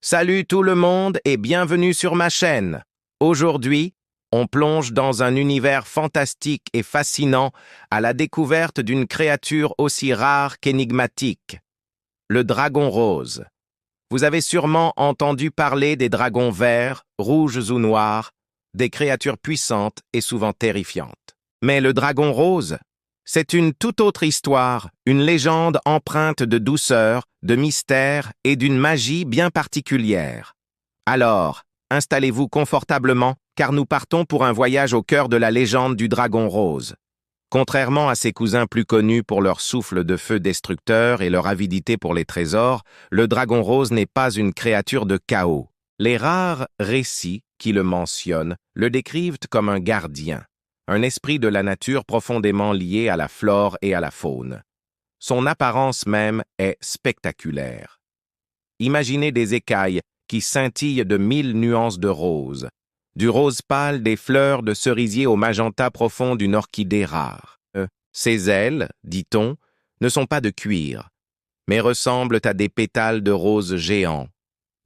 Salut tout le monde et bienvenue sur ma chaîne. Aujourd'hui, on plonge dans un univers fantastique et fascinant à la découverte d'une créature aussi rare qu'énigmatique, le dragon rose. Vous avez sûrement entendu parler des dragons verts, rouges ou noirs, des créatures puissantes et souvent terrifiantes. Mais le dragon rose, c'est une toute autre histoire, une légende empreinte de douceur, de mystère et d'une magie bien particulière. Alors, installez-vous confortablement, car nous partons pour un voyage au cœur de la légende du dragon rose. Contrairement à ses cousins plus connus pour leur souffle de feu destructeur et leur avidité pour les trésors, le dragon rose n'est pas une créature de chaos. Les rares récits qui le mentionnent le décrivent comme un gardien, un esprit de la nature profondément lié à la flore et à la faune. Son apparence même est spectaculaire. Imaginez des écailles qui scintillent de 1000 nuances de rose, du rose pâle des fleurs de cerisier au magenta profond d'une orchidée rare. Ses ailes, dit-on, ne sont pas de cuir, mais ressemblent à des pétales de rose géants,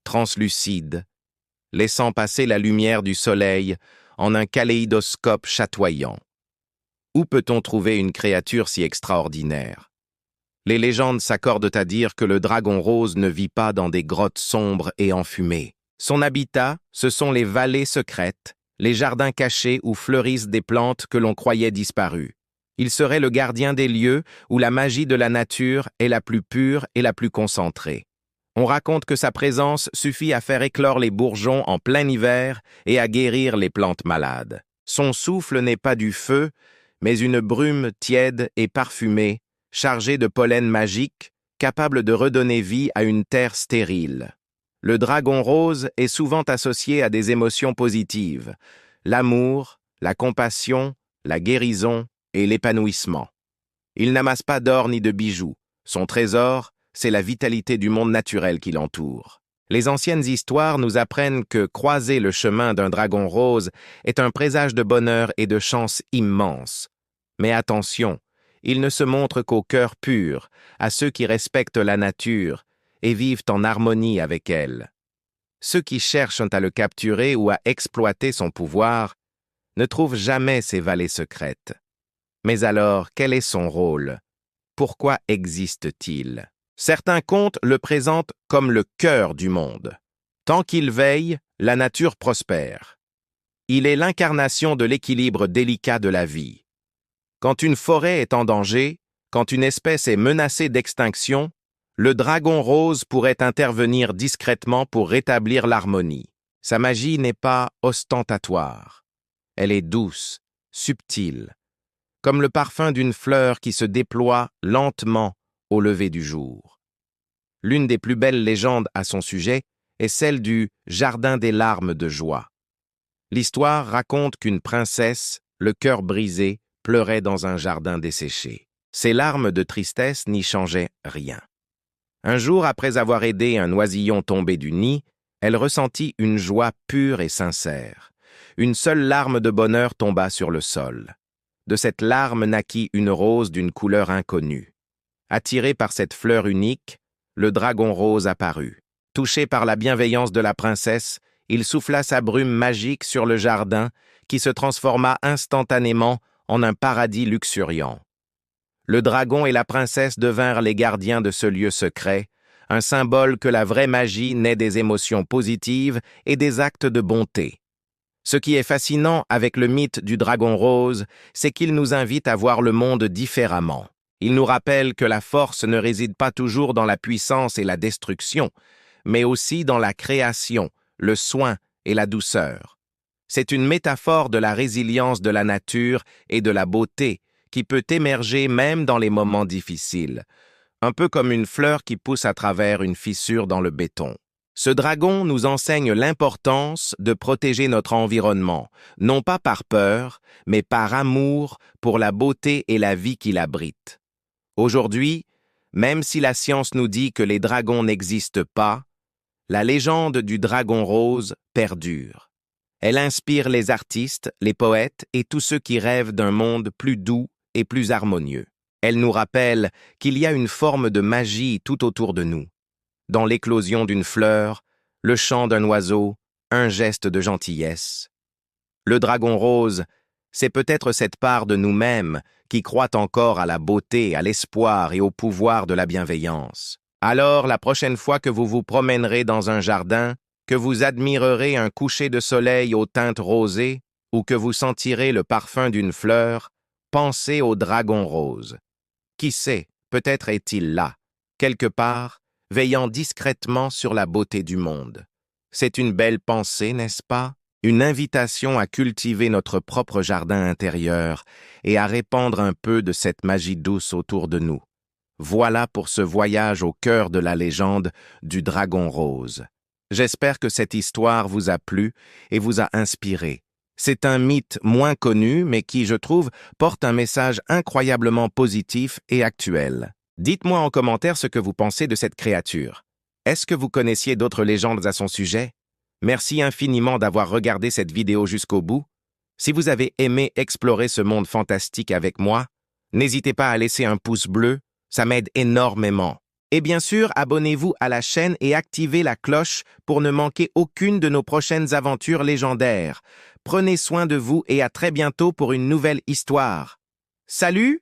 translucides, laissant passer la lumière du soleil en un kaléidoscope chatoyant. Où peut-on trouver une créature si extraordinaire? Les légendes s'accordent à dire que le dragon rose ne vit pas dans des grottes sombres et enfumées. Son habitat, ce sont les vallées secrètes, les jardins cachés où fleurissent des plantes que l'on croyait disparues. Il serait le gardien des lieux où la magie de la nature est la plus pure et la plus concentrée. On raconte que sa présence suffit à faire éclore les bourgeons en plein hiver et à guérir les plantes malades. Son souffle n'est pas du feu, mais une brume tiède et parfumée, chargée de pollen magique, capable de redonner vie à une terre stérile. Le dragon rose est souvent associé à des émotions positives, l'amour, la compassion, la guérison et l'épanouissement. Il n'amasse pas d'or ni de bijoux. Son trésor, c'est la vitalité du monde naturel qui l'entoure. Les anciennes histoires nous apprennent que croiser le chemin d'un dragon rose est un présage de bonheur et de chance immense. Mais attention, il ne se montre qu'au cœur pur, à ceux qui respectent la nature et vivent en harmonie avec elle. Ceux qui cherchent à le capturer ou à exploiter son pouvoir ne trouvent jamais ses vallées secrètes. Mais alors, quel est son rôle? Pourquoi existe-t-il? Certains contes le présentent comme le cœur du monde. Tant qu'il veille, la nature prospère. Il est l'incarnation de l'équilibre délicat de la vie. Quand une forêt est en danger, quand une espèce est menacée d'extinction, le dragon rose pourrait intervenir discrètement pour rétablir l'harmonie. Sa magie n'est pas ostentatoire. Elle est douce, subtile, comme le parfum d'une fleur qui se déploie lentement au lever du jour. L'une des plus belles légendes à son sujet est celle du Jardin des larmes de joie. L'histoire raconte qu'une princesse, le cœur brisé, pleurait dans un jardin desséché. Ses larmes de tristesse n'y changeaient rien. Un jour, après avoir aidé un oisillon tombé du nid, elle ressentit une joie pure et sincère. Une seule larme de bonheur tomba sur le sol. De cette larme naquit une rose d'une couleur inconnue. Attiré par cette fleur unique, le dragon rose apparut. Touché par la bienveillance de la princesse, il souffla sa brume magique sur le jardin qui se transforma instantanément en un paradis luxuriant. Le dragon et la princesse devinrent les gardiens de ce lieu secret, un symbole que la vraie magie naît des émotions positives et des actes de bonté. Ce qui est fascinant avec le mythe du dragon rose, c'est qu'il nous invite à voir le monde différemment. Il nous rappelle que la force ne réside pas toujours dans la puissance et la destruction, mais aussi dans la création, le soin et la douceur. C'est une métaphore de la résilience de la nature et de la beauté qui peut émerger même dans les moments difficiles, un peu comme une fleur qui pousse à travers une fissure dans le béton. Ce dragon nous enseigne l'importance de protéger notre environnement, non pas par peur, mais par amour pour la beauté et la vie qu'il abrite. Aujourd'hui, même si la science nous dit que les dragons n'existent pas, la légende du dragon rose perdure. Elle inspire les artistes, les poètes et tous ceux qui rêvent d'un monde plus doux et plus harmonieux. Elle nous rappelle qu'il y a une forme de magie tout autour de nous. Dans l'éclosion d'une fleur, le chant d'un oiseau, un geste de gentillesse. Le dragon rose, c'est peut-être cette part de nous-mêmes qui croit encore à la beauté, à l'espoir et au pouvoir de la bienveillance. Alors, la prochaine fois que vous vous promènerez dans un jardin, que vous admirerez un coucher de soleil aux teintes rosées, ou que vous sentirez le parfum d'une fleur, pensez au dragon rose. Qui sait, peut-être est-il là, quelque part, veillant discrètement sur la beauté du monde. C'est une belle pensée, n'est-ce pas? Une invitation à cultiver notre propre jardin intérieur et à répandre un peu de cette magie douce autour de nous. Voilà pour ce voyage au cœur de la légende du dragon rose. J'espère que cette histoire vous a plu et vous a inspiré. C'est un mythe moins connu, mais qui, je trouve, porte un message incroyablement positif et actuel. Dites-moi en commentaire ce que vous pensez de cette créature. Est-ce que vous connaissiez d'autres légendes à son sujet? Merci infiniment d'avoir regardé cette vidéo jusqu'au bout. Si vous avez aimé explorer ce monde fantastique avec moi, n'hésitez pas à laisser un pouce bleu, ça m'aide énormément. Et bien sûr, abonnez-vous à la chaîne et activez la cloche pour ne manquer aucune de nos prochaines aventures légendaires. Prenez soin de vous et à très bientôt pour une nouvelle histoire. Salut!